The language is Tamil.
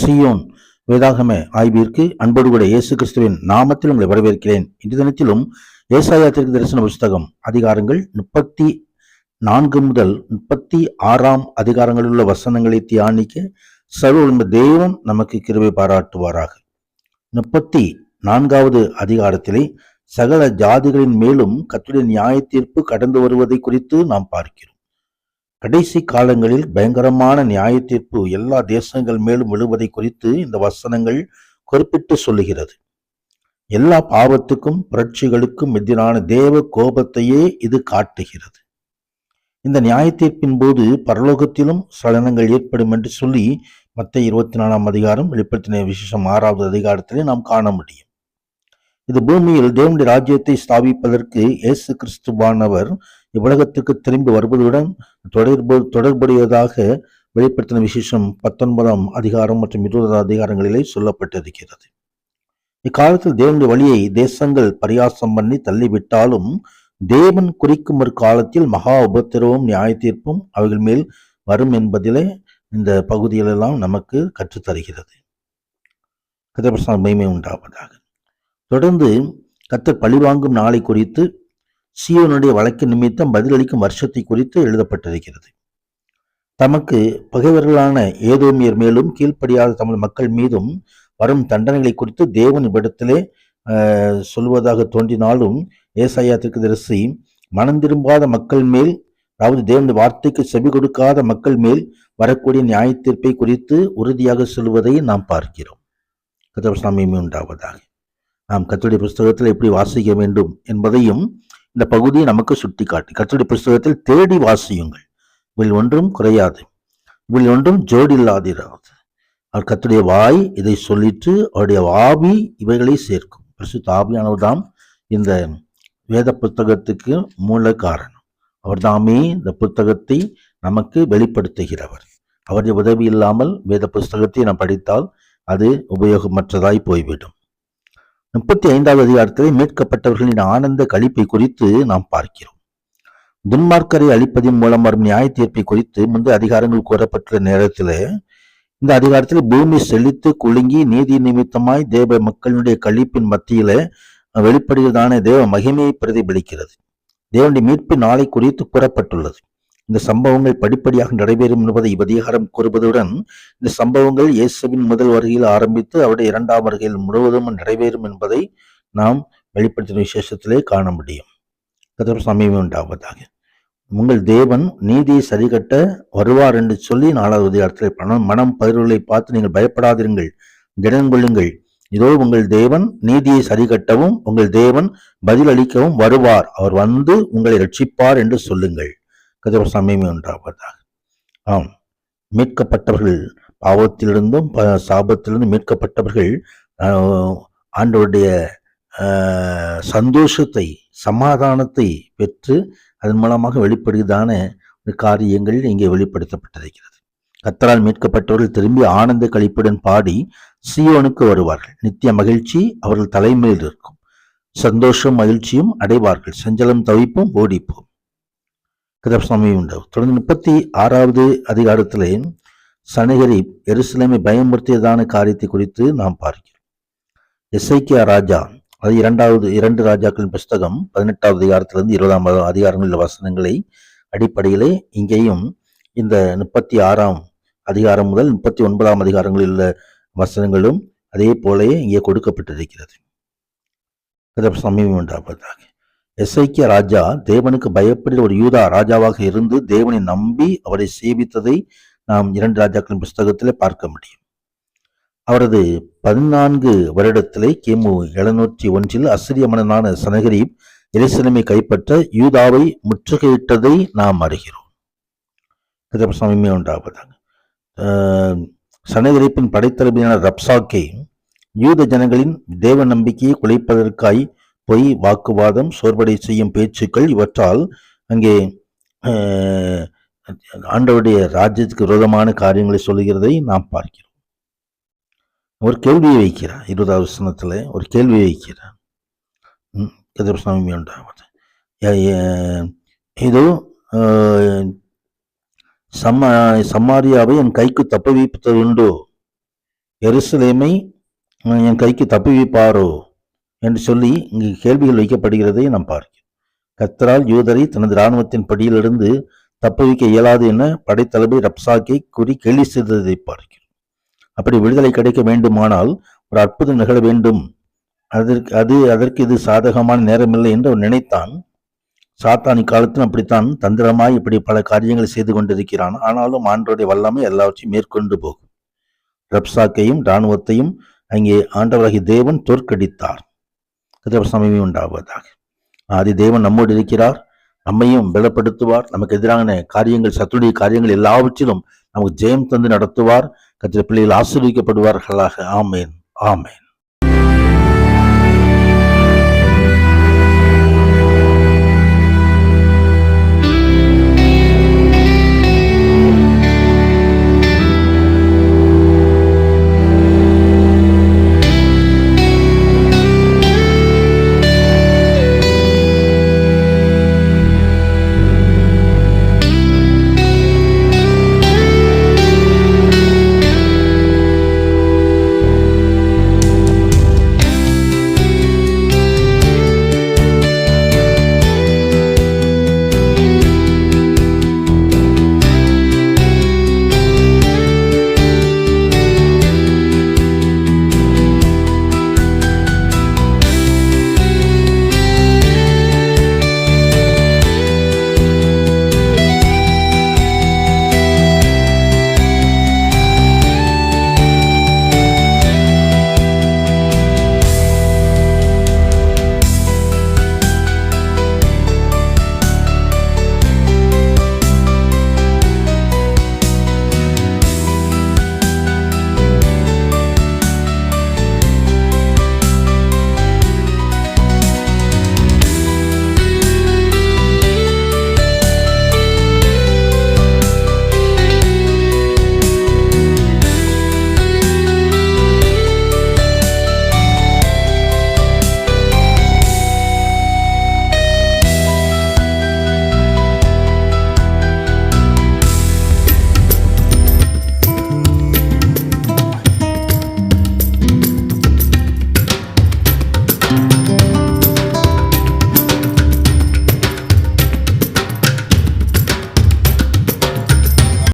சியோன் வேதாகம ஆய்விற்கு அன்போடு கூட இயேசு கிறிஸ்துவின் நாமத்தில் உங்களை வரவேற்கிறேன். இன்று தினத்திலும் ஏசாயா தீர்க்கதரிசன புஸ்தகம் அதிகாரங்கள் 34 முதல் 36 அதிகாரங்களில் உள்ள வசனங்களை தியானிக்க சர்வ தேவன் நமக்கு கிருபை பாராட்டுவாராக. 34வது அதிகாரத்திலே சகல ஜாதிகளின் மேலும் கர்த்தருடைய நியாய தீர்ப்பு கடந்து வருவதை குறித்து நாம் பார்க்கிறோம். கடைசி காலங்களில் பயங்கரமான நியாய தீர்ப்பு எல்லா தேசங்கள் மேலும் விழுவதை குறித்து இந்த வசனங்கள் குறிப்பிட்டு சொல்லுகிறது. எல்லா பாவத்துக்கும் புரட்சிகளுக்கும் எதிரான தேவ கோபத்தையே இது காட்டுகிறது. இந்த நியாய தீர்ப்பின் போது பரலோகத்திலும் சலனங்கள் ஏற்படும் என்று சொல்லி மத்தேயு 24 அதிகாரம் வெளிப்படுத்தின விசேஷம் 6வது அதிகாரத்திலே நாம் காண முடியும். இது பூமியில் தேவனுடைய ராஜ்யத்தை ஸ்தாபிப்பதற்கு இயேசு கிறிஸ்துவானவர் இவ்வுலகத்துக்கு திரும்பி வருவதுடன் தொடர்புடையதாக வெளிப்படுத்தின விசேஷம் 19ஆம் அதிகாரம் மற்றும் 20வது அதிகாரங்களிலே சொல்லப்பட்டிருக்கிறது. இக்காலத்தில் தேவனுடைய வழியை தேசங்கள் பரியாசம் பண்ணி தள்ளிவிட்டாலும் தேவன் குறிக்கும் ஒரு காலத்தில் மகா உபத்திரவும் நியாய தீர்ப்பும் அவைகள் மேல் வரும் என்பதிலே இந்த பகுதிகளெல்லாம் நமக்கு கற்றுத்தருகிறது. கர்த்தர் மகிமை உண்டாவதாக. தொடர்ந்து கர்த்தர் பழிவாங்கும் நாளை குறித்து, சீயோனுடைய வழக்கு நிமித்தம் பதிலளிக்கும் வருஷத்தை குறித்து எழுதப்பட்டிருக்கிறது. தமக்கு பகைவர்களான ஏதோமியர் மேலும் கீழ்ப்படியாத தமிழ் மக்கள் மீதும் வரும் தண்டனைகளை குறித்து தேவன் இவ்விடத்திலே சொல்வதாக தோன்றினாலும் ஏசாயா தீர்க்கதரிசி மனம் திரும்பாத மக்கள் மேல், அதாவது தேவனுடைய வார்த்தைக்கு செவி கொடுக்காத மக்கள் மேல் வரக்கூடிய நியாய தீர்ப்பை குறித்து உறுதியாக சொல்வதை நாம் பார்க்கிறோம். கர்த்தர் மகிமை உண்டாவதாக. நாம் கர்த்தருடைய புஸ்தகத்தில் எப்படி வாசிக்க வேண்டும் என்பதையும் இந்த பகுதியை நமக்கு சுட்டி காட்டி, கர்த்தருடைய புஸ்தகத்தில் தேடி வாசியுங்கள், இதில் ஒன்றும் குறையாது, இதில் ஒன்றும் ஜோடி இல்லாதிராது. அவர் கர்த்தருடைய வாய் இதை சொல்லிட்டு அவருடைய ஆவி இவைகளை சேர்க்கும். பரிசுத்த ஆவியானவர் தான் இந்த வேத புத்தகத்துக்கு மூல காரணம். அவர் தாமே இந்த புத்தகத்தை நமக்கு வெளிப்படுத்துகிறவர். அவருடைய உதவி இல்லாமல் வேத புஸ்தகத்தை நாம் படித்தால் அது உபயோகமற்றதாய் போய்விடும். 35வது அதிகாரத்திலே மீட்கப்பட்டவர்களின் ஆனந்த களிப்பை குறித்து நாம் பார்க்கிறோம். துன்மார்க்கரை அழிப்பதின் மூலம் வரும் நியாய தீர்ப்பை குறித்து முந்தைய அதிகாரங்கள் கூறப்பட்டுள்ள நேரத்தில் இந்த அதிகாரத்தில் பூமி செழித்து குலுங்கி நீதி நிமித்தமாய் தேவ மக்களுடைய களிப்பின் மத்தியில வெளிப்படுகிறதான தேவ மகிமையை பிரதிபலிக்கிறது. தேவனுடைய மீட்பின் நாளை குறித்து கூறப்பட்டுள்ளது. இந்த சம்பவங்கள் படிப்படியாக நிறைவேறும் என்பதை இவ்வதிகாரம் கூறுவதுடன் இந்த சம்பவங்கள் இயேசுவின் முதல் வருகையில் ஆரம்பித்து அவருடைய 2ஆம் வருகையில் முழுவதும் நிறைவேறும் என்பதை நாம் வெளிப்படுத்தின விசேஷத்திலே காண முடியும். கர்த்தர் மகிமை உண்டாவதாக. உங்கள் தேவன் நீதியை சரிகட்ட வருவார் என்று சொல்லி 4வது அதிகாரத்திலே மனம் பயிர்களை பார்த்து நீங்கள் பயப்படாதிருங்கள், திடன் கொள்ளுங்கள், இதோ உங்கள் தேவன் நீதியை சரிகட்டவும் உங்கள் தேவன் பதில் அளிக்கவும் வருவார், அவர் வந்து உங்களை ரட்சிப்பார் என்று சொல்லுங்கள். கர்த்தர் மகிமை உண்டாவதாக. ஆம், மீட்கப்பட்டவர்கள் பாவத்திலிருந்தும் சாபத்திலிருந்தும் மீட்கப்பட்டவர்கள் ஆண்டவருடைய சந்தோஷத்தை சமாதானத்தை பெற்று அதன் மூலமாக வெளிப்படுகிறதான காரியங்கள் இங்கே வெளிப்படுத்தப்பட்டிருக்கிறது. கர்த்தரால் மீட்கப்பட்டவர்கள் திரும்பி ஆனந்த களிப்புடன் பாடி சீயோனுக்கு வருவார்கள். நித்திய மகிழ்ச்சி அவர்கள் தலைமையில் இருக்கும். சந்தோஷம் மகிழ்ச்சியும் அடைவார்கள். சஞ்சலம் தவிப்பும் ஓடிப்போம். கதப்சாமி உண்டாகும். தொடர்ந்து 36வது அதிகாரத்திலே சனகரிப் எருசலேமை பயமுறுத்தியதான காரியத்தை குறித்து நாம் பார்க்கிறோம். எசேக்கியா ராஜா, அது 2 ராஜாக்களின் புஸ்தகம் 18வது அதிகாரத்திலிருந்து 20ஆம் அதிகாரங்களில் வசனங்களை அடிப்படையிலே இங்கேயும் இந்த 36ஆம் அதிகாரம் முதல் 39ஆம் அதிகாரங்களில் உள்ள வசனங்களும் அதே போலவே இங்கே கொடுக்கப்பட்டிருக்கிறது. சமீபம் உண்டாவதாக. எசேக்கியா ராஜா தேவனுக்கு பயப்படுகிற ஒரு யூதா ராஜாவாக இருந்து தேவனை நம்பி அவரை சேவித்ததை நாம் 2 ராஜாக்களின் புஸ்தகத்திலே பார்க்க முடியும். அவரது 14 வருடத்திலே கிமு 701 அசிரிய மன்னனான சனகரிப் எருசலேமை கைப்பற்ற யூதாவை முற்றுகையிட்டதை நாம் அறிகிறோம். சமீபம் உண்டாவதாக. சனகரிப்பின் படைத்தளபதியான ரப்சாக்கே யூத ஜனங்களின் தேவ நம்பிக்கையை குலைப்பதற்காய் பொய் வாக்குவாதம், சோர்வடை செய்யும் பேச்சுக்கள், இவற்றால் அங்கே ஆண்டவருடைய ராஜ்யத்துக்கு விரோதமான காரியங்களை சொல்லுகிறதை நாம் பார்க்கிறோம். ஒரு கேள்வியை வைக்கிறார். 20வது வசனத்துல ஒரு கேள்வியை வைக்கிறார். இதோ சமாரியாவை என் கைக்கு தப்புவிப்பதுண்டோ, எருசலேமை என் கைக்கு தப்புவிப்பாரோ என்று சொல்லி இங்கு கேள்விகள் வைக்கப்படுகிறதை நாம் பார்க்கிறோம். கர்த்தரால் யூதரை தனது இராணுவத்தின் படியிலிருந்து தப்புவிக்க இயலாது என படைத்தளபதி ரப்சாக்கை கூறி கேலி செய்ததை பார்க்கிறோம். அப்படி விடுதலை கிடைக்க வேண்டுமானால் ஒரு அற்புதம் நிகழ வேண்டும், அதற்கு இது சாதகமான நேரமில்லை என்று அவர் நினைத்தான். சாத்தான் இக்காலத்திலும் அப்படித்தான் தந்திரமாய் இப்படி பல காரியங்களை செய்து கொண்டிருக்கிறான். ஆனாலும் ஆண்டவருடைய வல்லமை எல்லாவற்றையும் மேற்கொண்டு போகும். ரப்சாக்கையும் இராணுவத்தையும் அங்கே ஆண்டவராகிய தேவன் தோற்கடித்தார். சமீபம் உண்டாவதாக. ஆதி தேவன் நம்மோடு இருக்கிறார், நம்மையும் பலப்படுத்துவார். நமக்கு எதிரான காரியங்கள், சத்துடைய காரியங்கள் எல்லாவற்றிலும் நமக்கு ஜெயம் தந்து நடத்துவார். கர்த்தருடைய பிள்ளைகள் ஆசீர்வதிக்கப்படுவார்களாக. ஆமேன், ஆமேன்.